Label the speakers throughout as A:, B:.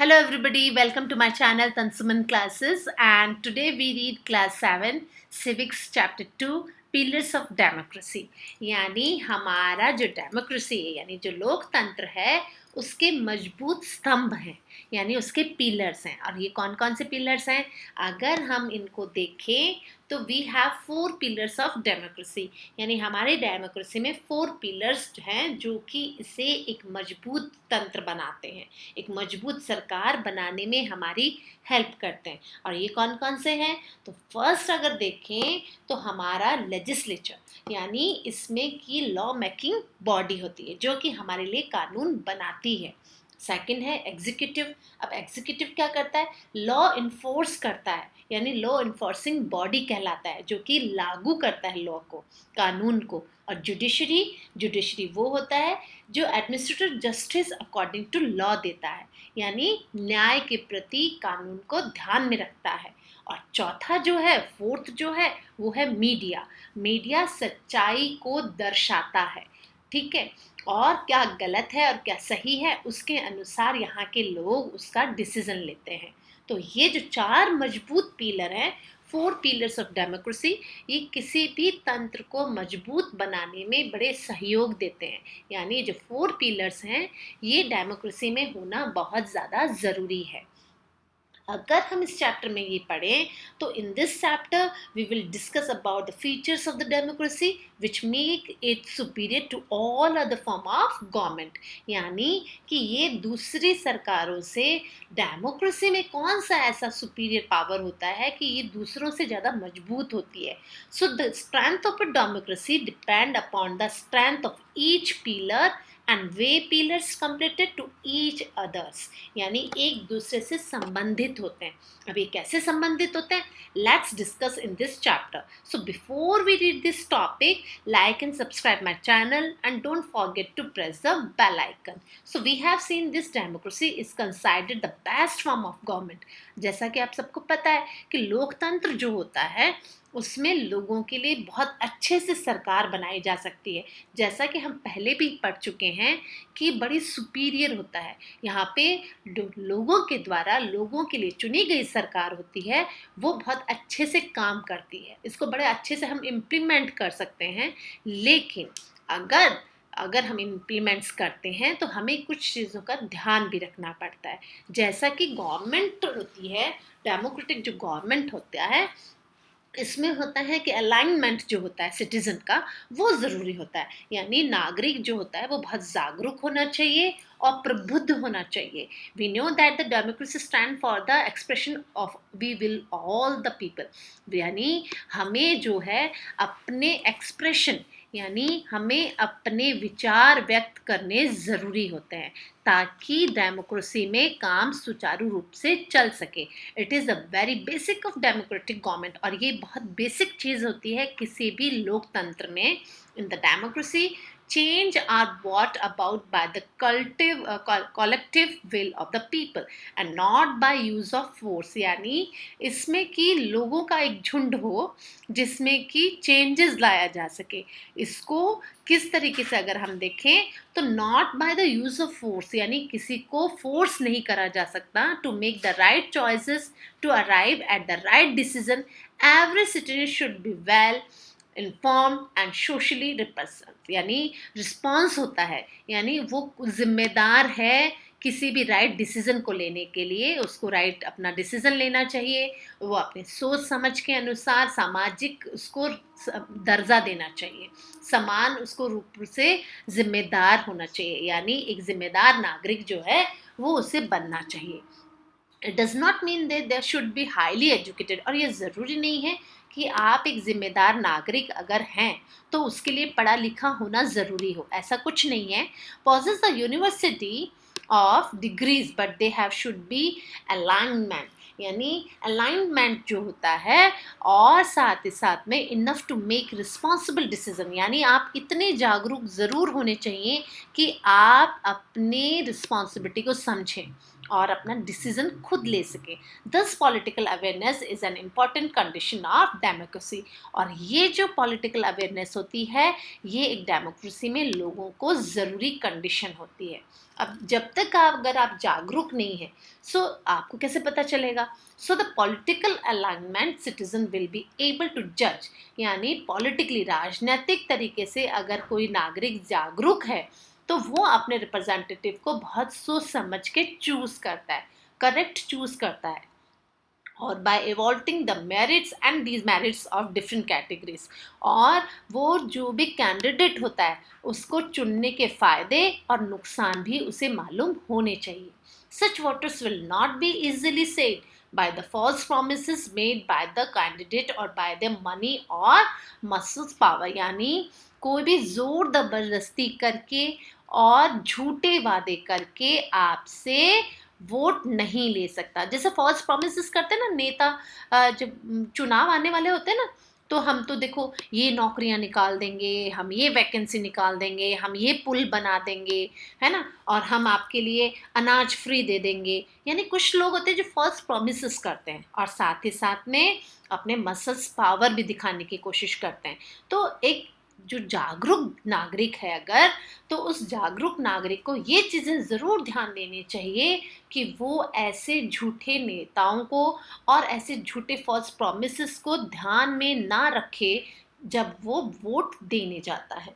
A: Hello everybody, welcome to my channel Tansuman Classes, and today we read class 7 Civics chapter 2 Pillars of Democracy। यानी हमारा जो democracy है यानी जो लोकतंत्र है उसके मजबूत स्तंभ हैं, यानी उसके पिलर्स हैं। और ये कौन कौन से पिलर्स हैं अगर हम इनको देखें तो we have 4 pillars of democracy. यानी हमारे डेमोक्रेसी में 4 पिलर्स हैं जो कि इसे एक मजबूत तंत्र बनाते हैं, एक मजबूत सरकार बनाने में हमारी हेल्प करते हैं। और ये कौन कौन से हैं? तो फर्स्ट अगर देखें तो हमारा लेजिस्लेचर, यानी इसमें की लॉ मेकिंग बॉडी होती है जो कि हमारे लिए कानून बनाती है। सेकंड है एग्जीक्यूटिव। अब एग्जीक्यूटिव क्या करता है? लॉ इन्फोर्स करता है, यानी लॉ इन्फोर्सिंग बॉडी कहलाता है, जो कि लागू करता है लॉ को, कानून को। और जुडिशरी, जुडिशरी वो होता है जो administrative justice according to law देता है, यानी न्याय के प्रति कानून को ध्यान में रखता है। और चौथा जो है, फोर्थ जो है, वो है मीडिया। मीडिया सच्चाई को दर्शाता है, ठीक है, और क्या गलत है और क्या सही है उसके अनुसार यहाँ के लोग उसका डिसीजन लेते हैं। तो ये जो 4 मजबूत पिलर हैं, 4 पिलर्स ऑफ डेमोक्रेसी, ये किसी भी तंत्र को मजबूत बनाने में बड़े सहयोग देते हैं। यानी जो 4 पिलर्स हैं ये डेमोक्रेसी में होना बहुत ज़्यादा ज़रूरी है। अगर हम इस चैप्टर में ये पढ़ें तो in this chapter we will discuss about the features of the democracy which make it superior to all other form of government. यानी कि ये दूसरी सरकारों से डेमोक्रेसी में कौन सा ऐसा सुपीरियर पावर होता है कि ये दूसरों से ज़्यादा मजबूत होती है। So the strength of a democracy depend upon the strength of each pillar and way pillars completed to each others, यानी एक दूसरे से संबंधित होते हैं। अब ये कैसे संबंधित होते हैं? Let's discuss in this chapter. So before we read this topic, like and subscribe my channel and don't forget to press the bell icon. So we have seen this democracy is considered the best form of government. जैसा कि आप सबको पता है कि लोकतंत्र जो होता है उसमें लोगों के लिए बहुत अच्छे से सरकार बनाई जा सकती है। जैसा कि हम पहले भी पढ़ चुके हैं कि बड़ी सुपीरियर होता है। यहाँ पे लोगों के द्वारा लोगों के लिए चुनी गई सरकार होती है, वो बहुत अच्छे से काम करती है, इसको बड़े अच्छे से हम इम्प्लीमेंट कर सकते हैं। लेकिन अगर हम इम्प्लीमेंट्स करते हैं तो हमें कुछ चीज़ों का ध्यान भी रखना पड़ता है। जैसा कि गवर्नमेंट होती है, डेमोक्रेटिक जो गवर्नमेंट होता है, इसमें होता है कि अलाइनमेंट जो होता है सिटीजन का वो ज़रूरी होता है। यानी नागरिक जो होता है वो बहुत जागरूक होना चाहिए और प्रबुद्ध होना चाहिए। We know that the democracy stand for the expression of we will all the people. यानी हमें जो है अपने एक्सप्रेशन, यानी हमें अपने विचार व्यक्त करने ज़रूरी होते हैं ताकि डेमोक्रेसी में काम सुचारू रूप से चल सके। It is a very basic of democratic government, और ये बहुत बेसिक चीज़ होती है किसी भी लोकतंत्र में। In the democracy change are brought about by the collective will of the people and not by use of force। यानी इसमें कि लोगों का एक झुंड हो जिसमें कि चेंजेस लाया जा सके। इसको किस तरीके से अगर हम देखें तो not by the use of force, यानी किसी को फोर्स नहीं करा जा सकता to make the right choices, to arrive at the right decision. Every citizen should be well informed and socially represent, यानी रिस्पॉन्स होता है, यानी वो जिम्मेदार है किसी भी राइट डिसीजन को लेने के लिए। उसको राइट अपना डिसीजन लेना चाहिए, वो अपने सोच समझ के अनुसार सामाजिक उसको दर्जा देना चाहिए, समान उसको रूप से जिम्मेदार होना चाहिए, यानी एक जिम्मेदार नागरिक जो है वो उसे बनना चाहिए। It does not mean that they should be highly educated, और ये ज़रूरी नहीं है कि आप एक जिम्मेदार नागरिक अगर हैं तो उसके लिए पढ़ा लिखा होना ज़रूरी हो, ऐसा कुछ नहीं है। Possess the university of degrees but they have should be alignment, यानी अलाइनमेंट जो होता है, और साथ ही साथ में enough to make responsible decision, यानी आप इतने जागरूक ज़रूर होने चाहिए कि आप अपने रिस्पॉन्सिबिलिटी को समझें। और अपना डिसीजन खुद ले सके। दस political awareness is an important condition of democracy. और ये जो पॉलिटिकल अवेयरनेस होती है, ये एक डेमोक्रेसी में लोगों को ज़रूरी कंडीशन होती है। अब जब तक अगर आप जागरूक नहीं हैं, सो आपको कैसे पता चलेगा? So the political alignment citizen will be able to जज, यानी पॉलिटिकली राजनीतिक तरीके से अगर कोई नागरिक जागरूक है तो वो अपने रिप्रेजेंटेटिव को बहुत सोच समझ के चूज करता है, करेक्ट चूज करता है, और by evolving the merits and these merits of different categories. और वो जो भी कैंडिडेट होता है उसको चुनने के फायदे और नुकसान भी उसे मालूम होने चाहिए। Such voters will not be easily said by the false promises made by the candidate or by their money or muscles power, यानी कोई भी जोर जबरदस्ती करके और झूठे वादे करके आपसे वोट नहीं ले सकता। जैसे फॉल्स प्रॉमिसेस करते हैं ना नेता, जब चुनाव आने वाले होते हैं ना, तो हम तो देखो ये नौकरियां निकाल देंगे, हम ये वैकेंसी निकाल देंगे, हम ये पुल बना देंगे, है ना, और हम आपके लिए अनाज फ्री दे देंगे। यानी कुछ लोग होते हैं जो फॉल्स प्रॉमिसेस करते हैं और साथ ही साथ में अपने मसल्स पावर भी दिखाने की कोशिश करते हैं। तो एक जो जागरूक नागरिक है अगर, तो उस जागरूक नागरिक को ये चीज़ें ज़रूर ध्यान देनी चाहिए कि वो ऐसे झूठे नेताओं को और ऐसे झूठे फॉल्स प्रॉमिसेस को ध्यान में ना रखे जब वो वोट देने जाता है।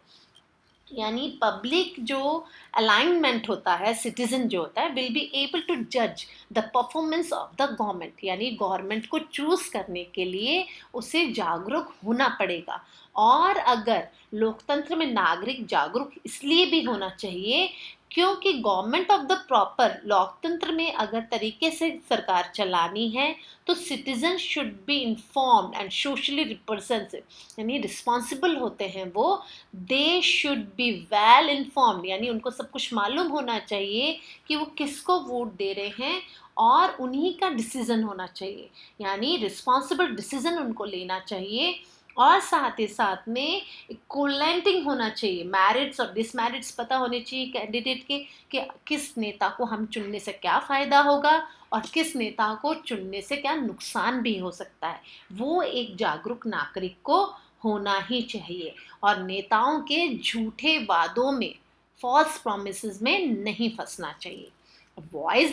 A: यानी पब्लिक जो अलाइनमेंट होता है, सिटीजन जो होता है, विल बी एबल टू जज the performance of the government, यानी गवर्नमेंट को चूज करने के लिए उसे जागरूक होना पड़ेगा। और अगर लोकतंत्र में नागरिक जागरूक इसलिए भी होना चाहिए क्योंकि गवर्नमेंट ऑफ द प्रॉपर, लोकतंत्र में अगर तरीके से सरकार चलानी है तो citizen should be informed and socially representative, यानी रिस्पॉन्सिबल होते हैं वो, दे शुड बी वेल इन्फॉर्म्ड, यानी उनको सब कुछ मालूम होना चाहिए कि वो किसको वोट दे रहे हैं और उन्हीं का डिसीजन होना चाहिए, यानी रिस्पॉन्सिबल डिसीजन उनको लेना चाहिए। और साथ ही साथ में कोलेंटिंग होना चाहिए, मैरिट्स और डिसमेरिट्स पता होने चाहिए कैंडिडेट के कि किस नेता को हम चुनने से क्या फ़ायदा होगा और किस नेता को चुनने से क्या नुकसान भी हो सकता है। वो एक जागरूक नागरिक को होना ही चाहिए और नेताओं के झूठे वादों में, फॉल्स प्रॉमिसेस में नहीं फंसना चाहिए। वॉइस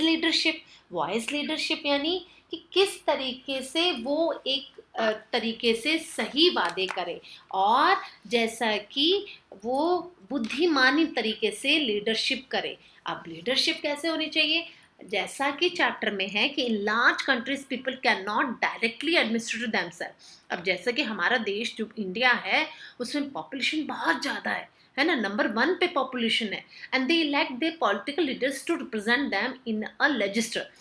A: लीडरशिप यानी कि किस तरीके से वो एक तरीके से सही वादे करे और जैसा कि वो बुद्धिमानी तरीके से लीडरशिप करे। अब लीडरशिप कैसे होनी चाहिए? जैसा कि चैप्टर में है कि in large countries people can not directly administrate themself. अब जैसा कि हमारा देश जो इंडिया है उसमें पॉपुलेशन बहुत ज़्यादा है ना, नंबर 1 पे पॉपुलेशन है, and they elect the political leaders to represent them in a legislature,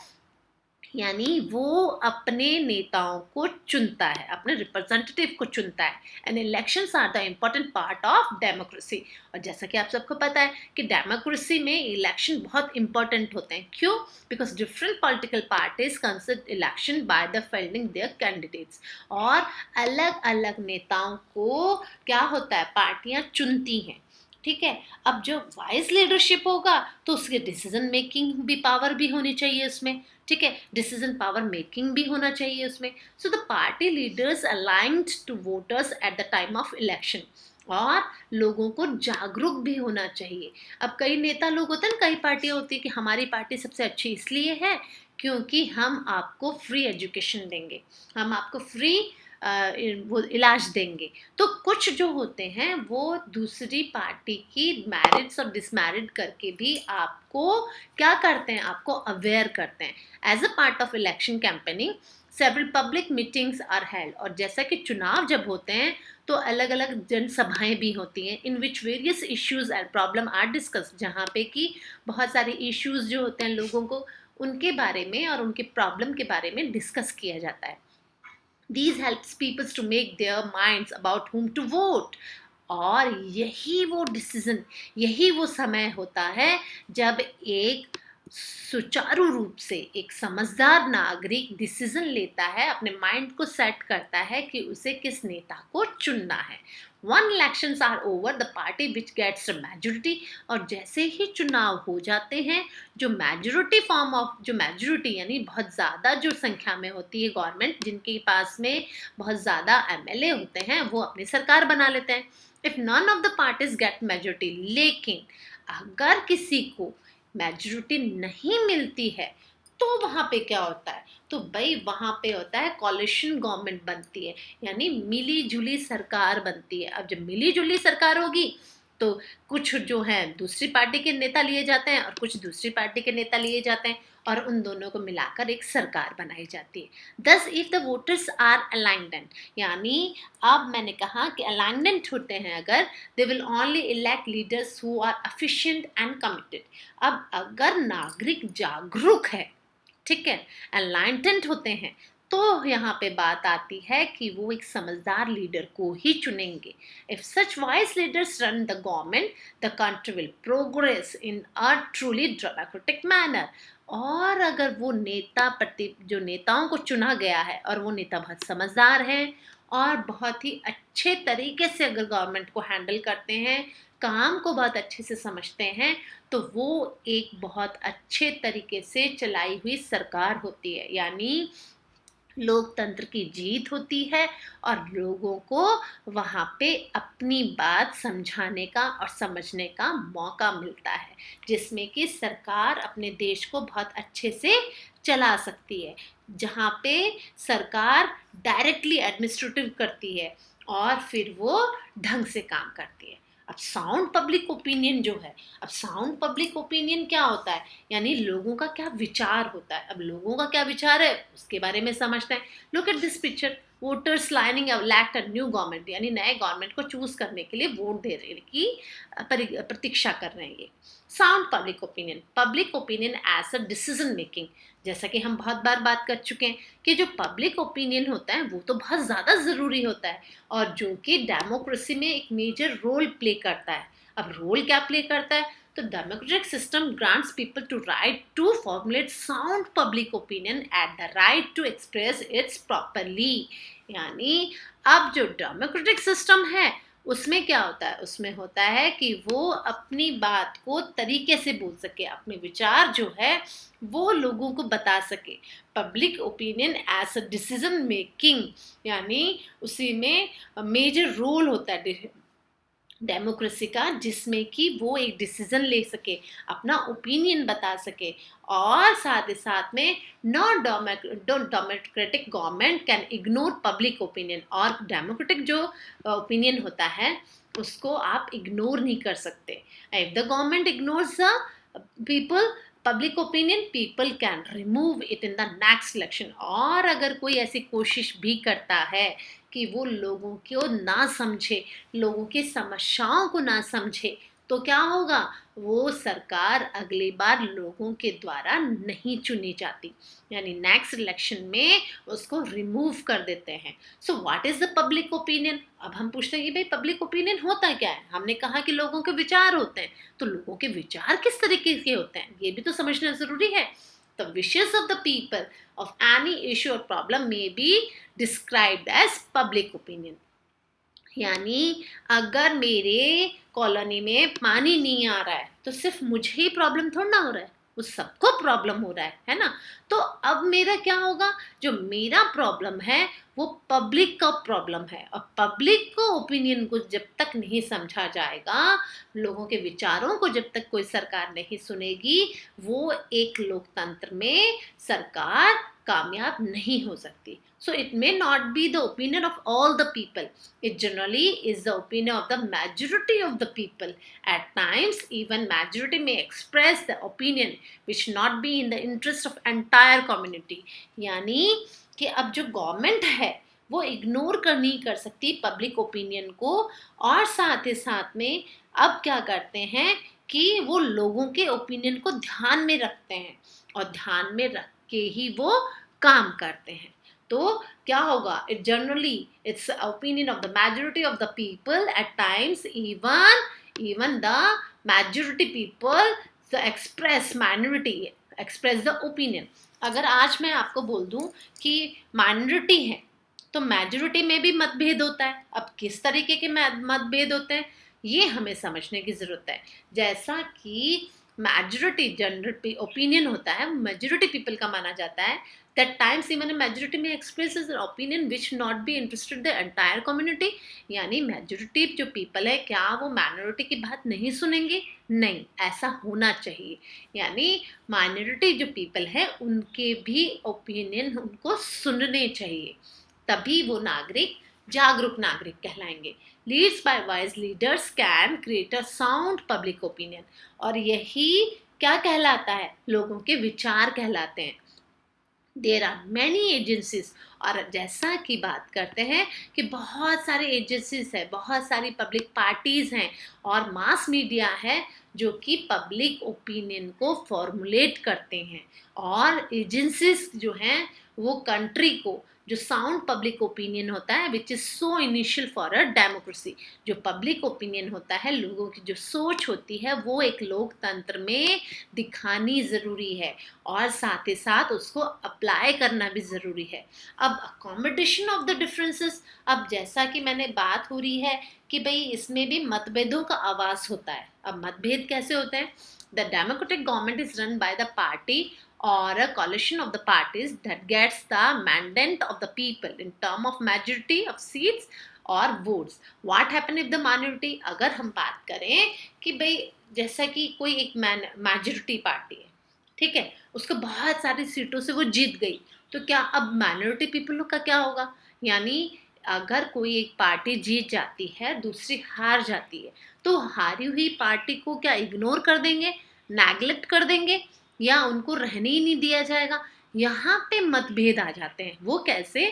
A: यानी वो अपने नेताओं को चुनता है, अपने रिप्रेजेंटेटिव को चुनता है। And elections are the important part of democracy. और जैसा कि आप सबको पता है कि डेमोक्रेसी में इलेक्शन बहुत इंपॉर्टेंट होते हैं। क्यों? Because different political parties consider election by the fielding their candidates, और अलग अलग नेताओं को क्या होता है, पार्टियां चुनती हैं। ठीक है, अब जो वाइज लीडरशिप होगा तो उसके डिसीजन मेकिंग भी पावर भी होनी चाहिए उसमें। ठीक है, डिसीजन पावर मेकिंग भी होना चाहिए उसमें। So the party leaders aligned to voters at the time of election, और लोगों को जागरूक भी होना चाहिए। अब कई नेता लोग होते हैं, कई पार्टियां होती है कि हमारी पार्टी सबसे अच्छी इसलिए है क्योंकि हम आपको फ्री एजुकेशन देंगे, हम आपको फ्री वो इलाज देंगे। तो कुछ जो होते हैं वो दूसरी पार्टी की मैरिट्स और डिसमैरिड करके भी आपको क्या करते हैं, आपको अवेयर करते हैं। As a part of election campaigning several public meetings are held, और जैसा कि चुनाव जब होते हैं तो अलग अलग जनसभाएं भी होती हैं in which various issues and problem are discuss, जहाँ पे कि बहुत सारे इश्यूज जो होते हैं लोगों को उनके बारे में और उनके प्रॉब्लम के बारे में डिस्कस किया जाता है। These helps people to make their minds about whom to vote. और यही वो डिसीजन, यही वो समय होता है जब एक सुचारू रूप से एक समझदार नागरिक डिसीजन लेता है, अपने माइंड को सेट करता है कि उसे किस नेता को चुनना है। When elections are over the party which gets a majority, और जैसे ही चुनाव हो जाते हैं, जो मेजोरिटी फॉर्म ऑफ, जो मेजोरिटी यानी बहुत ज़्यादा जो संख्या में होती है गवर्नमेंट, जिनके पास में बहुत ज़्यादा एमएलए होते हैं, वो अपनी सरकार बना लेते हैं। If none of the parties get majority, लेकिन अगर किसी को मेजोरिटी नहीं मिलती है, तो वहाँ पे क्या होता है, तो भाई वहाँ पे होता है कॉलिशन गवर्नमेंट बनती है, यानी मिली जुली सरकार बनती है। अब जब मिली जुली सरकार होगी, तो कुछ जो है दूसरी पार्टी के नेता लिए जाते हैं और कुछ दूसरी पार्टी के नेता लिए जाते हैं, और उन दोनों को मिलाकर एक सरकार बनाई जाती है। Thus if the voters are alignment, यानी अब मैंने कहा कि अलाइनमेंट होते हैं अगर, they will only elect leaders who are efficient and committed. अब अगर नागरिक जागरूक है, ठीक है, एनलाइटेंड होते हैं, तो यहाँ पे बात आती है कि वो एक समझदार लीडर को ही चुनेंगे। If such wise leaders run the government, the country will progress in a truly democratic manner. और अगर वो नेता प्रति जो नेताओं को चुना गया है और वो नेता बहुत समझदार हैं और बहुत ही अच्छे तरीके से अगर गवर्नमेंट को हैंडल करते हैं, काम को बहुत अच्छे से समझते हैं, तो वो एक बहुत अच्छे तरीके से चलाई हुई सरकार होती है, यानी लोकतंत्र की जीत होती है और लोगों को वहाँ पे अपनी बात समझाने का और समझने का मौका मिलता है, जिसमें कि सरकार अपने देश को बहुत अच्छे से चला सकती है, जहाँ पे सरकार डायरेक्टली एडमिनिस्ट्रेटिव करती है और फिर वो ढंग से काम करती है। अब साउंड पब्लिक ओपिनियन जो है, अब साउंड पब्लिक ओपिनियन क्या होता है, यानी लोगों का क्या विचार होता है। अब लोगों का क्या विचार है उसके बारे में समझते हैं। Look at this picture, voters lining elect a new government, यानी नए गवर्नमेंट को चूज करने के लिए वोट दे रहे की प्रतीक्षा कर रहे हैं ये। Sound public opinion as a decision making, जैसा कि हम बहुत बार बात कर चुके हैं कि जो पब्लिक ओपिनियन होता है वो तो बहुत ज़्यादा ज़रूरी होता है, और जो कि डेमोक्रेसी में एक मेजर रोल प्ले करता है। अब रोल क्या प्ले करता है, तो democratic system grants people to right to formulate sound public opinion at the right to express its properly. यानी अब जो डेमोक्रेटिक सिस्टम है उसमें क्या होता है, उसमें होता है कि वो अपनी बात को तरीके से बोल सके, अपने विचार जो है वो लोगों को बता सके। Public opinion as a decision making, यानी उसी में मेजर रोल होता है डेमोक्रेसी का, जिसमें कि वो एक डिसीजन ले सके, अपना ओपिनियन बता सके, और साथ ही साथ में non democratic government can ignore public opinion, और डेमोक्रेटिक जो ओपिनियन होता है उसको आप इग्नोर नहीं कर सकते। If the government ignores the people public opinion, people can remove it in the next election. और अगर कोई ऐसी कोशिश भी करता है कि वो लोगों को ना समझे, लोगों की समस्याओं को ना समझे, तो क्या होगा, वो सरकार अगली बार लोगों के द्वारा नहीं चुनी जाती, यानी नेक्स्ट इलेक्शन में उसको रिमूव कर देते हैं। So what is the public opinion. अब हम पूछते हैं कि भाई पब्लिक ओपिनियन होता क्या है। हमने कहा कि लोगों के विचार होते हैं, तो लोगों के विचार किस तरीके के होते हैं ये भी तो समझना जरूरी है। The wishes of the people of any issue or problem may be described as public opinion। यानी अगर मेरे कॉलोनी में पानी नहीं आ रहा है तो सिर्फ मुझे ही प्रॉब्लम थोड़ा ना हो रहा है, वो सबको प्रॉब्लम हो रहा है ना। तो अब मेरा क्या होगा, जो मेरा प्रॉब्लम है वो पब्लिक का प्रॉब्लम है, और पब्लिक को ओपिनियन को जब तक नहीं समझा जाएगा, लोगों के विचारों को जब तक कोई सरकार नहीं सुनेगी, वो एक लोकतंत्र में सरकार कामयाब नहीं हो सकती। So it may not be the opinion of all the people. It generally is the opinion of the majority of the people. At times, even majority may express the opinion which not be in the interest of entire community. यानी कि अब जो government है वो ignore कर नहीं कर सकती पब्लिक ओपिनियन को, और साथ ही साथ में अब क्या करते हैं कि वो लोगों के ओपिनियन को ध्यान में रखते हैं, और ध्यान में रख के ही वो काम करते हैं। तो क्या होगा, it generally it's opinion of the majority of the people, at times even the majority people express minority express the opinion. अगर आज मैं आपको बोल दूं कि माइनॉरिटी है तो मेजोरिटी में भी मतभेद होता है। अब किस तरीके के मतभेद होते हैं ये हमें समझने की ज़रूरत है। जैसा कि मेजोरिटी जनरल ओपिनियन होता है, मेजोरिटी पीपल का माना जाता है, that times even a majority may expresses an opinion which not be interested the entire community. यानी मेजोरिटी जो पीपल है क्या वो माइनॉरिटी की बात नहीं सुनेंगे? नहीं, ऐसा होना चाहिए। यानी माइनॉरिटी जो पीपल है उनके भी ओपिनियन उनको सुनने चाहिए, तभी वो नागरिक जागरूक नागरिक कहलाएंगे। Leads by wise leaders can create a sound public opinion. और यही क्या कहलाता है? लोगों के विचार कहलाते हैं। There are many agencies. और जैसा कि बात करते हैं कि बहुत सारे एजेंसीज है, बहुत सारी पब्लिक पार्टीज हैं और मास मीडिया है जो कि पब्लिक ओपिनियन को फॉर्मुलेट करते हैं। और एजेंसीज जो हैं वो कंट्री को जो साउंड पब्लिक ओपिनियन होता है which is so initial for a democracy. जो पब्लिक ओपिनियन होता है, लोगों की जो सोच होती है, वो एक लोकतंत्र में दिखानी ज़रूरी है और साथ ही साथ उसको अप्लाई करना भी ज़रूरी है। अब अकोमोडेशन ऑफ द डिफरेंसेस, अब जैसा कि मैंने बात हो रही है कि भाई इसमें भी मतभेदों का आवाज़ होता है। अब मतभेद कैसे होते हैं? The democratic government is run by the party or a coalition of the parties that gets the mandate of the people in term of majority of seats or votes. What happen if the minority, अगर हम बात करें कि भाई जैसा कि कोई एक मेजोरिटी पार्टी है, ठीक है, उसको बहुत सारी सीटों से वो जीत गई, तो क्या अब माइनॉरिटी पीपल का क्या होगा? यानी अगर कोई एक पार्टी जीत जाती है, दूसरी हार जाती है, तो हारी हुई पार्टी को क्या इग्नोर कर देंगे, नेग्लेक्ट कर देंगे या उनको रहने ही नहीं दिया जाएगा? यहाँ पे मतभेद आ जाते हैं। वो कैसे?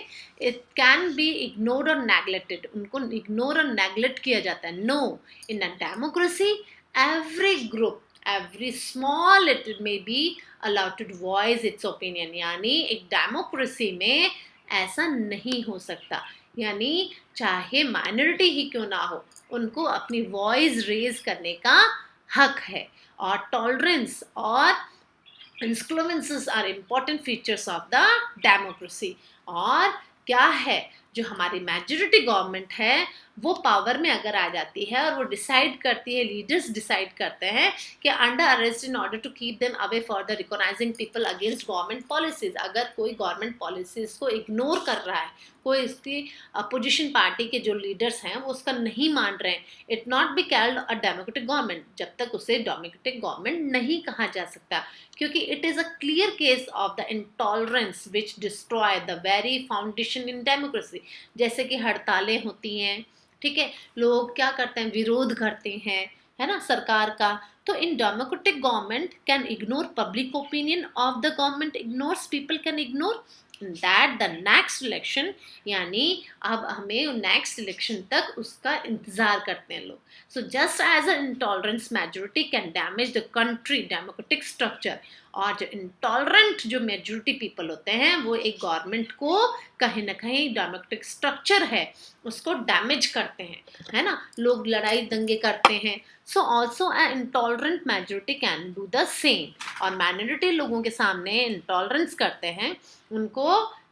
A: इट कैन बी इग्नोर्ड और नेग्लेक्टेड, उनको इग्नोर और नेग्लेक्ट किया जाता है। No, in a democracy every group, every small it may be allowed to voice its opinion. यानी एक डेमोक्रेसी में ऐसा नहीं हो सकता। यानी चाहे माइनॉरिटी ही क्यों ना हो, उनको अपनी वॉइस रेज करने का हक है। और टॉलरेंस और influences are important features of the democracy. और क्या है, जो हमारी मेजोरिटी गवर्नमेंट है वो पावर में अगर आ जाती है और वो डिसाइड करती है, लीडर्स डिसाइड करते हैं कि under arrest in order to keep them away for the recognizing people against government policies. अगर कोई गवर्नमेंट पॉलिसीज को इग्नोर कर रहा है, कोई इसकी अपोजिशन पार्टी के जो लीडर्स हैं वो उसका नहीं मान रहे हैं, it not be called a democratic government. जब तक उसे डेमोक्रेटिक गवर्नमेंट नहीं कहा जा सकता, क्योंकि it is a clear case of the intolerance which destroy the very foundation in democracy. जैसे कि हड़तालें होती हैं, ठीक है, लोग क्या करते हैं, विरोध करते हैं, है ना, सरकार का। तो in democratic government can ignore public opinion of the government, ignores people can ignore that the next election. यानी अब हमें नेक्स्ट इलेक्शन तक उसका इंतजार करते हैं लोग। So just as a intolerance majority can damage the country democratic structure. और जो इंटॉलरेंट जो मेजोरिटी पीपल होते हैं वो एक गवर्नमेंट को कहीं ना कहीं डेमोक्रेटिक स्ट्रक्चर है उसको डैमेज करते हैं, है ना, लोग लड़ाई दंगे करते हैं। So also a intolerant majority can do the same. और माइनॉरिटी लोगों के सामने इंटॉलरेंस करते हैं, उनको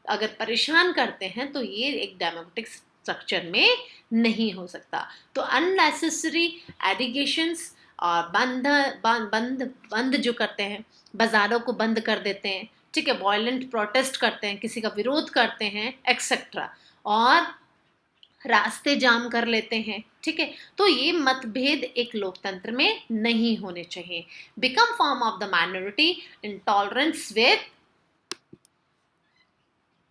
A: अगर परेशान करते हैं, तो ये एक डेमोक्रेटिक स्ट्रक्चर में नहीं हो सकता। तो अननेसेसरी एलिगेशंस और बंद जो करते हैं, बाज़ारों को बंद कर देते हैं, ठीक है, वायलेंट प्रोटेस्ट करते हैं, किसी का विरोध करते हैं एक्सेट्रा, और रास्ते जाम कर लेते हैं, ठीक है, तो ये मतभेद एक लोकतंत्र में नहीं होने चाहिए। Become form of the minority intolerance with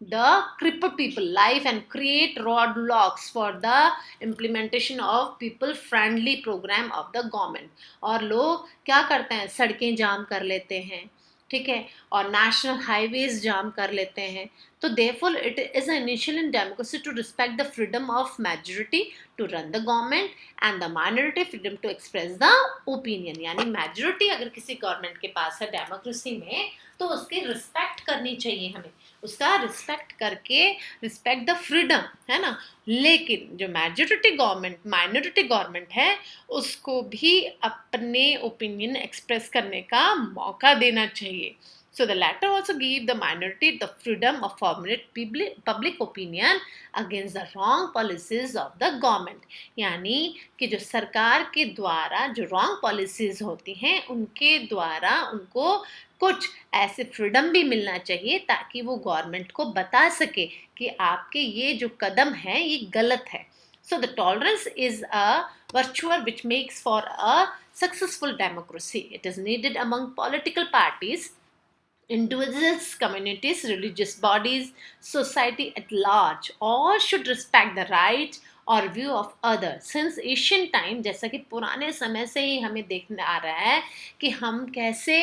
A: the cripple people life and create roadblocks for the implementation of people friendly program of the government। और लोग क्या करते हैं, सड़कें जाम कर लेते हैं, ठीक है, और नेशनल हाईवेज जाम कर लेते हैं। तो therefore it is an initial in democracy to respect the freedom of majority to run the government and the minority freedom to express the opinion। यानी मेजोरिटी अगर किसी गवर्नमेंट के पास है डेमोक्रेसी में, तो उसकी रिस्पेक्ट करनी चाहिए हमें, उसका रिस्पेक्ट करके रिस्पेक्ट द फ्रीडम, है ना। लेकिन जो मेजोरिटी गवर्नमेंट माइनॉरिटी गवर्नमेंट है उसको भी अपने ओपिनियन एक्सप्रेस करने का मौका देना चाहिए। So the latter also gave the minority the freedom of formulate public opinion against the wrong policies of the government. यानी कि जो सरकार के द्वारा जो रॉन्ग पॉलिसीज होती हैं उनके द्वारा उनको कुछ ऐसे फ्रीडम भी मिलना चाहिए ताकि वो गवर्नमेंट को बता सके कि आपके ये जो कदम है ये गलत है. So the tolerance is a virtue which makes for a successful democracy. It is needed among political parties, individuals, communities, religious bodies, society at large. All should respect the rights और view of other. Since Asian time, जैसा कि पुराने समय से ही हमें देखने आ रहा है कि हम कैसे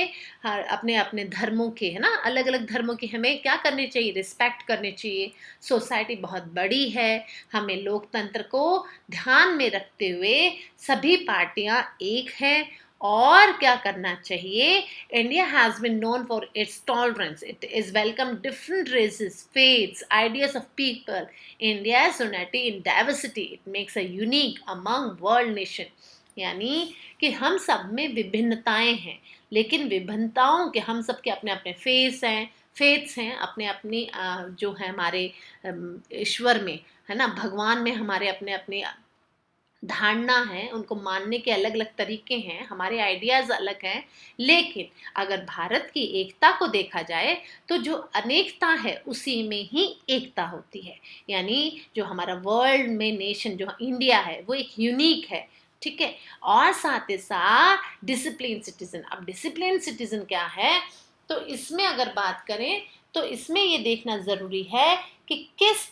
A: अपने अपने धर्मों के, है ना, अलग अलग धर्मों की हमें क्या करनी चाहिए, रिस्पेक्ट करनी चाहिए. सोसाइटी बहुत बड़ी है, हमें लोकतंत्र को ध्यान में रखते हुए सभी पार्टियां एक हैं. और क्या करना चाहिए, India has been known for its tolerance. It is welcome different races, faiths, ideas of people. India's unity in diversity, it makes a unique among world nation. यानी कि हम सब में विभिन्नताएं हैं, लेकिन विभिन्नताओं के हम सब के अपने अपने फेथ्स हैं, अपने अपनी जो है हमारे ईश्वर में, है ना, भगवान में हमारे अपने अपने धारणा है, उनको मानने के अलग अलग तरीके हैं, हमारे आइडियाज़ अलग हैं. लेकिन अगर भारत की एकता को देखा जाए तो जो अनेकता है उसी में ही एकता होती है. यानी जो हमारा वर्ल्ड में नेशन जो इंडिया है वो एक यूनिक है, ठीक है. और साथ ही साथ डिसिप्लिन सिटीजन. अब डिसिप्लिन सिटीजन क्या है, तो इसमें अगर बात करें तो इसमें ये देखना ज़रूरी है कि किस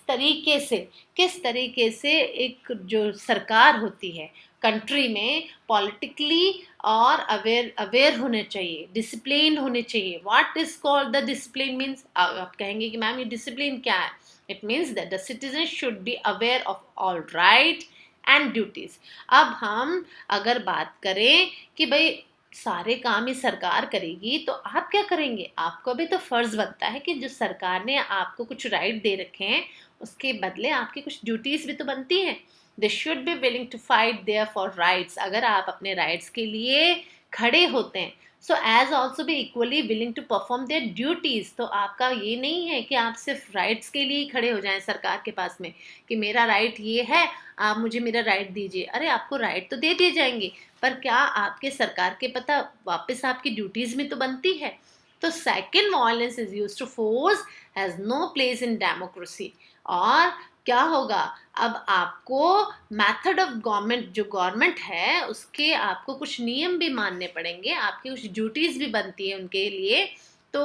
A: तरीके से एक जो सरकार होती है कंट्री में पॉलिटिकली और अवेयर होने चाहिए, डिसिप्लिन होने चाहिए. What is called the discipline means, आप कहेंगे कि मैम ये डिसिप्लिन क्या है. It means that the citizen should be aware of all right and duties. अब हम अगर बात करें कि भाई सारे काम ही सरकार करेगी तो आप क्या करेंगे, आपको भी तो फर्ज बनता है कि जो सरकार ने आपको कुछ राइट दे रखे हैं उसके बदले आपकी कुछ ड्यूटीज भी तो बनती हैं. They should be willing to fight their for rights. अगर आप अपने राइट्स के लिए खड़े होते हैं सो एज ऑल्सो भी equally willing to perform their duties. तो आपका ये नहीं है कि आप सिर्फ राइट्स के लिए खड़े हो जाएं सरकार के पास में कि मेरा राइट ये है, आप मुझे मेरा राइट दीजिए. अरे आपको राइट तो दे दिए जाएंगे, पर क्या आपके सरकार के पता वापस आपकी ड्यूटीज में तो बनती है. तो second, violence is used to force has no place in democracy. और क्या होगा, अब आपको मेथड ऑफ गवर्नमेंट, जो गवर्नमेंट है उसके आपको कुछ नियम भी मानने पड़ेंगे, आपकी कुछ ड्यूटीज भी बनती है उनके लिए. तो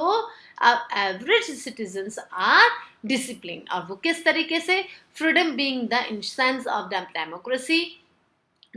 A: अब एवरेज सिटीजन्स आर डिसिप्लिन. और वो किस तरीके से, freedom being the essence of the democracy,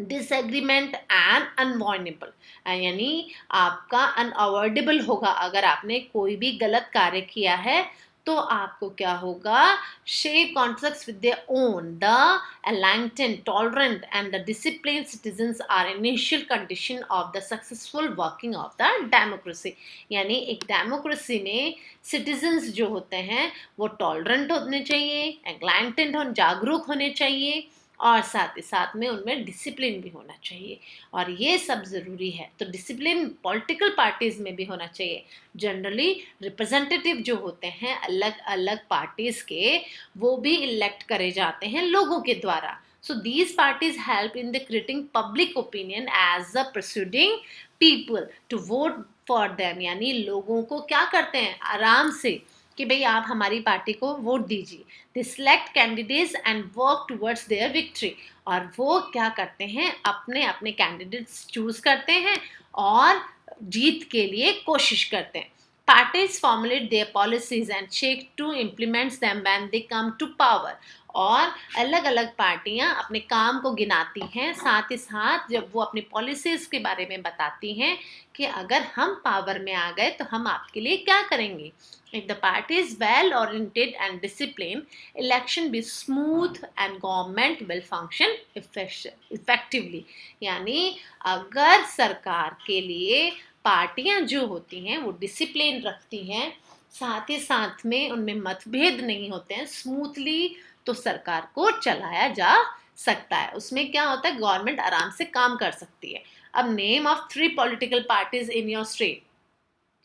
A: disagreement and unavoidable. यानी आपका अनअवॉइडेबल होगा. अगर आपने कोई भी गलत कार्य किया है तो आपको क्या होगा, shape contracts with their own. The enlightened, tolerant and the disciplined citizens are initial condition of the successful working of the democracy. यानी एक डेमोक्रेसी में सिटीजन्स जो होते हैं वो टॉलरेंट होने चाहिए, enlightened हो, जागरूक होने चाहिए, और साथ ही साथ में उनमें डिसिप्लिन भी होना चाहिए. और ये सब ज़रूरी है. तो डिसिप्लिन पॉलिटिकल पार्टीज़ में भी होना चाहिए. जनरली रिप्रेजेंटेटिव जो होते हैं अलग अलग पार्टीज़ के, वो भी इलेक्ट करे जाते हैं लोगों के द्वारा. So these parties help in the creating public opinion as the persuading people to vote for them. यानी लोगों को क्या करते हैं, आराम से कि भाई आप हमारी पार्टी को वोट दीजिए. They select candidates and work towards their victory. और वो क्या करते हैं, अपने अपने कैंडिडेट्स चूज करते हैं और जीत के लिए कोशिश करते हैं. Parties formulate their policies and shake to implements them when they come to power. और अलग अलग पार्टियां अपने काम को गिनाती हैं, साथ ही साथ जब वो अपनी पॉलिसीज़ के बारे में बताती हैं कि अगर हम पावर में आ गए तो हम आपके लिए क्या करेंगे. If the party is well oriented and disciplined, election be smooth and government will function effectively. यानी अगर सरकार के लिए पार्टियां जो होती हैं वो डिसिप्लिन रखती हैं, साथ ही साथ में उनमें मतभेद नहीं होते हैं, स्मूथली तो सरकार को चलाया जा सकता है. उसमें क्या होता है, गवर्नमेंट आराम से काम कर सकती है. अब name of 3 political parties in your state.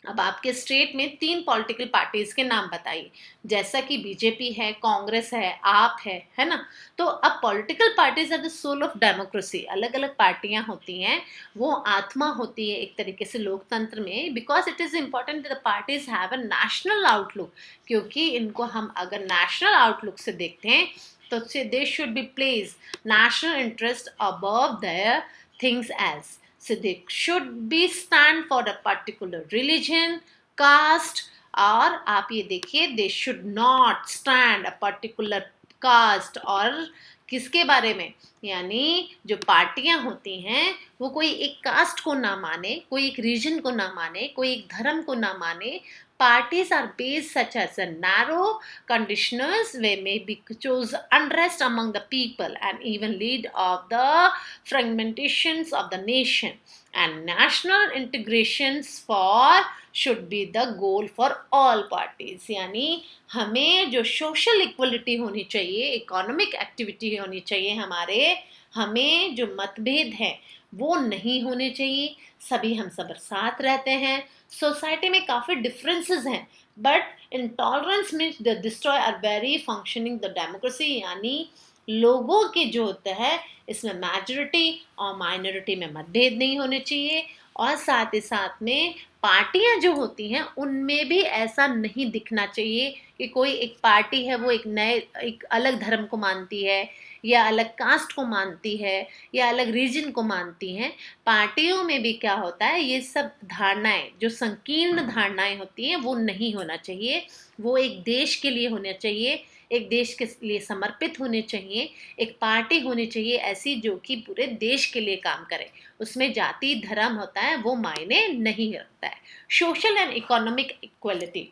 A: अब आपके स्टेट में 3 पॉलिटिकल पार्टीज के नाम बताइए, जैसा कि बीजेपी है, कांग्रेस है, आप है ना। तो अब political parties are the soul of democracy. अलग अलग पार्टियां होती हैं, वो आत्मा होती है एक तरीके से लोकतंत्र में, because it is important the parties have a national outlook. क्योंकि इनको हम अगर नेशनल आउटलुक से देखते हैं तो दे should B place national interest above their things else. So they should be stand for a particular religion, caste, और आप ये देखिए they should not stand a particular caste और किसके बारे में, यानी जो पार्टियां होती हैं वो कोई एक कास्ट को ना माने, कोई एक रीजन को ना माने, कोई एक धर्म को ना माने। Parties are based such as a narrow conditioners where may be chose unrest among the people and even lead of the fragmentations of the nation, and national integrations for should be the goal for all parties। यानी हमें जो social equality होनी चाहिए, economic activity होनी चाहिए, हमें जो मतभेद हैं वो नहीं होने चाहिए। सभी हम सब साथ रहते हैं, सोसाइटी में काफ़ी डिफरेंसेस हैं, but intolerance means the destroy are very functioning the democracy. यानी लोगों के जो होता है इसमें मेजोरिटी और माइनॉरिटी में मतभेद नहीं होने चाहिए, और साथ ही साथ में पार्टियां जो होती हैं उनमें भी ऐसा नहीं दिखना चाहिए कि कोई एक पार्टी है वो एक अलग धर्म को मानती है, या अलग कास्ट को मानती है, या अलग रीजन को मानती हैं। पार्टियों में भी क्या होता है, ये सब धारणाएं जो संकीर्ण धारणाएं होती हैं वो नहीं होना चाहिए। वो एक देश के लिए होना चाहिए, एक देश के लिए समर्पित होने चाहिए। एक पार्टी होनी चाहिए ऐसी जो कि पूरे देश के लिए काम करे, उसमें जाति धर्म होता है वो मायने नहीं रखता है। Social and economic equality.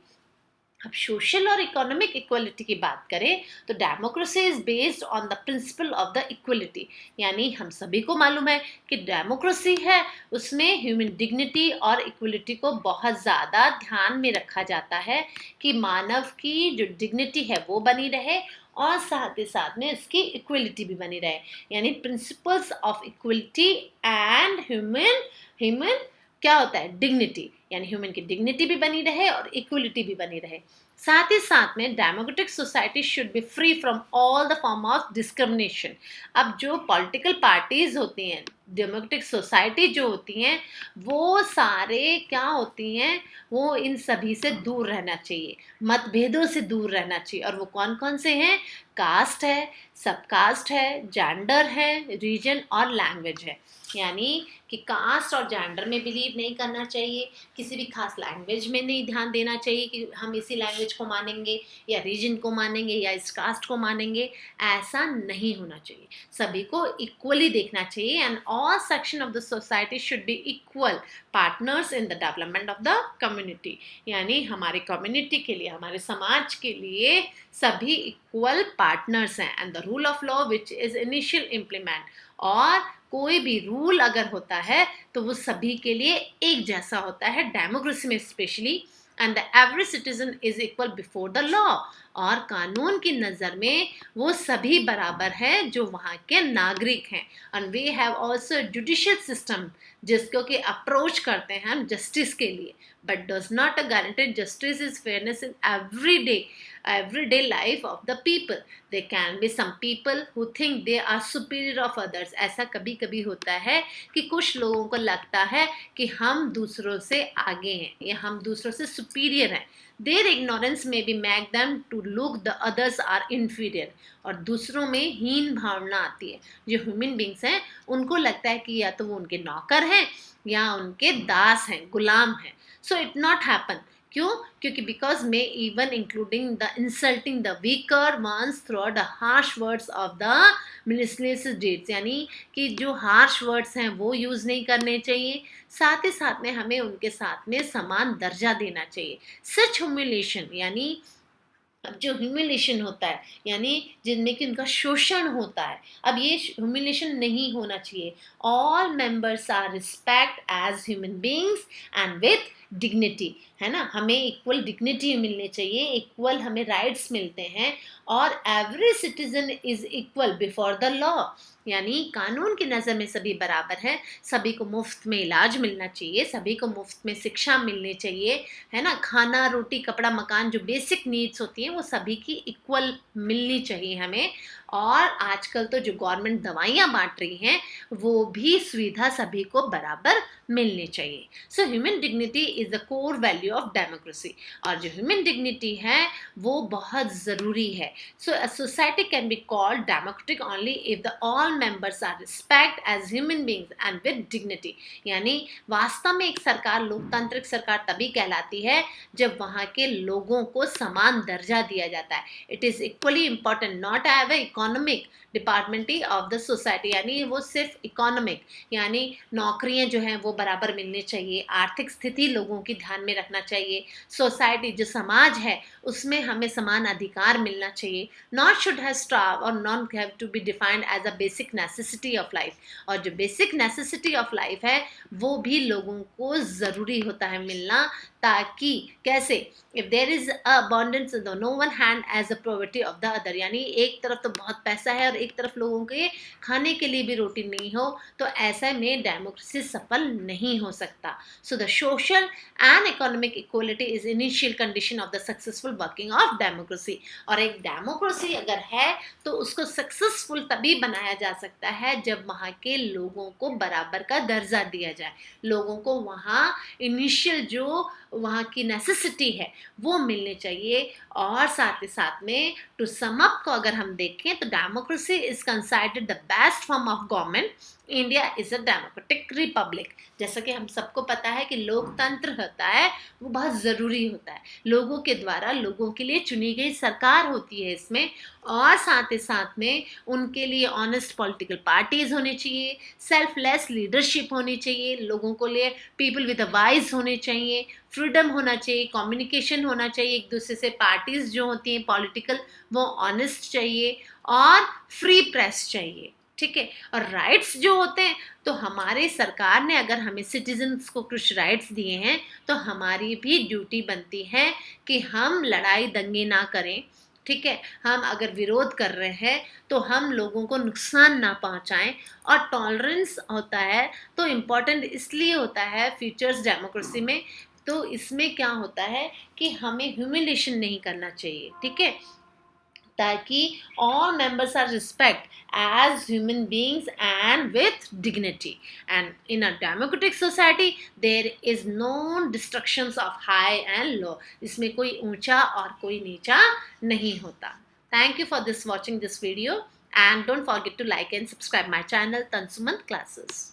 A: अब सोशल और इकोनॉमिक इक्वलिटी की बात करें तो democracy is based on the principle of the equality. यानी हम सभी को मालूम है कि डेमोक्रेसी है उसमें ह्यूमन डिग्निटी और इक्वलिटी को बहुत ज़्यादा ध्यान में रखा जाता है कि मानव की जो डिग्निटी है वो बनी रहे और साथ ही साथ में इसकी इक्वलिटी भी बनी रहे। यानी principles of equality and human क्या होता है, डिग्निटी। यानी ह्यूमन की डिग्निटी भी बनी रहे और इक्वलिटी भी बनी रहे। साथ ही साथ में democratic society should be free from all the form of discrimination. अब जो पॉलिटिकल पार्टीज होती हैं, डेमोक्रेटिक सोसाइटी जो होती हैं, वो सारे क्या होती हैं, वो इन सभी से दूर रहना चाहिए, मतभेदों से दूर रहना चाहिए। और वो कौन कौन से हैं, कास्ट है, सब कास्ट है, जेंडर है, रीजन और लैंग्वेज है। यानी कि कास्ट और जेंडर में बिलीव नहीं करना चाहिए, किसी भी खास लैंग्वेज में नहीं ध्यान देना चाहिए कि हम इसी लैंग्वेज को मानेंगे या रीजन को मानेंगे या इस कास्ट को मानेंगे, ऐसा नहीं होना चाहिए। सभी को इक्वली देखना चाहिए and all section of the society should be equal partners in the development of the community. यानी हमारे कम्युनिटी के लिए, हमारे समाज के लिए सभी इक्वल पार्टनर्स हैं। And the rule of law which is initial implement, और कोई भी रूल अगर होता है तो वो सभी के लिए एक जैसा होता है, डेमोक्रेसी में specially. And the every citizen is equal before the law, और कानून की नज़र में वो सभी बराबर हैं जो वहाँ के नागरिक हैं। And we have also judicial system जिसको कि अप्रोच करते हैं हम जस्टिस के लिए, but does not guaranteed justice is fairness in everyday life of the people. There can be some people who think they are superior of others। ऐसा कभी कभी होता है कि कुछ लोगों को लगता है कि हम दूसरों से आगे हैं या हम दूसरों से सुपीरियर हैं। Their ignorance may be make them to look the others are inferior। और दूसरों में हीन भावना आती है। जो ह्यूमन बींग्स हैं उनको लगता है कि या तो वो उनके नौकर हैं या उनके दास हैं, गुलाम हैं। So it not happen. क्यों? क्योंकि because may even including the insulting the weaker ones through the harsh words of the miscellaneous dates. यानी कि जो हार्श वर्ड्स हैं वो यूज़ नहीं करने चाहिए। साथ ही साथ में हमें उनके साथ में समान दर्जा देना चाहिए। सच ह्यूमिलेशन, यानी अब जो ह्यूमिलेशन होता है यानी जिनमें कि उनका शोषण होता है, अब ये ह्यूमिलेशन नहीं होना चाहिए। All members are respect as human beings and with dignity. है ना, हमें इक्वल डिग्निटी मिलनी चाहिए, इक्वल हमें राइट्स मिलते हैं, और every citizen is equal before the law, यानी कानून की नज़र में सभी बराबर हैं, सभी को मुफ्त में इलाज मिलना चाहिए, सभी को मुफ्त में शिक्षा मिलनी चाहिए, है ना, खाना रोटी कपड़ा मकान जो बेसिक नीड्स होती हैं वो सभी की इक्वल मिलनी चाहिए हमें। और आजकल तो जो गवर्नमेंट दवाइयाँ बांट रही हैं वो भी सुविधा सभी को बराबर मिलनी चाहिए। So human dignity is the core value of democracy, और जो ह्यूमन डिग्निटी है वो बहुत ज़रूरी है। So a society can be called democratic only if the all members are respect as human beings and with dignity, यानी वास्तव में एक सरकार लोकतांत्रिक सरकार तभी कहलाती है जब वहाँ के लोगों को समान दर्जा दिया जाता है। It is equally important not have a economic department of the society, यानी वो सिर्फ इकोनॉमिक, यानी नौकरियां जो हैं वो बराबर मिलनी चाहिए, आर्थिक स्थिति लोगों की ध्यान में रखना चाहिए, सोसाइटी जो समाज है उसमें हमें समान अधिकार मिलना चाहिए, नॉट शुड हैव स्टाफ और not have to be defined as a basic necessity of life, और जो बेसिक नेसेसिटी ऑफ लाइफ है वो भी लोगों को ज़रूरी होता है मिलना, ताकि कैसे if there is abundance no one hand as a poverty of the other, यानी एक तरफ तो बहुत पैसा है और एक तरफ लोगों के खाने के लिए भी रोटी नहीं हो, तो ऐसे में डेमोक्रेसी सफल नहीं हो सकता। So the social and economic equality is initial condition of the successful working of democracy, और एक डेमोक्रेसी अगर है तो उसको सक्सेसफुल तभी बनाया जा सकता है जब वहाँ के लोगों को बराबर का दर्जा दिया जाए, लोगों को वहाँ इनिशियल जो वहाँ की नेसेसिटी है वो मिलनी चाहिए। और साथ ही साथ में टू सम अप को अगर हम देखें तो democracy is considered the best form of government, India is a democratic Republic. जैसा कि हम सबको पता है कि लोकतंत्र होता है वो बहुत ज़रूरी होता है, लोगों के द्वारा लोगों के लिए चुनी गई सरकार होती है इसमें, और साथ ही साथ में उनके लिए ऑनेस्ट पॉलिटिकल पार्टीज होनी चाहिए, सेल्फलेस लीडरशिप होनी चाहिए, लोगों को लिए पीपल विद अ वाइज होने चाहिए, फ्रीडम होना चाहिए, कम्युनिकेशन होना चाहिए एक दूसरे से, पार्टीज जो होती हैं पॉलिटिकल वो ऑनेस्ट चाहिए, और फ्री प्रेस चाहिए, ठीक है। और राइट्स जो होते हैं तो हमारे सरकार ने अगर हमें सिटीजन्स को कुछ राइट्स दिए हैं तो हमारी भी ड्यूटी बनती है कि हम लड़ाई दंगे ना करें, ठीक है, हम अगर विरोध कर रहे हैं तो हम लोगों को नुकसान ना पहुंचाएं। और टॉलरेंस होता है तो इम्पॉर्टेंट इसलिए होता है फ्यूचर्स डेमोक्रेसी में, तो इसमें क्या होता है कि हमें ह्यूमिलेशन नहीं करना चाहिए, ठीक है, ताकि all members are respect as human beings and with dignity, and in a democratic society there is no distinctions of high and low, इसमें कोई ऊंचा और कोई नीचा नहीं होता। Thank you for watching this video, and don't forget to like and subscribe my channel Tansuman Classes.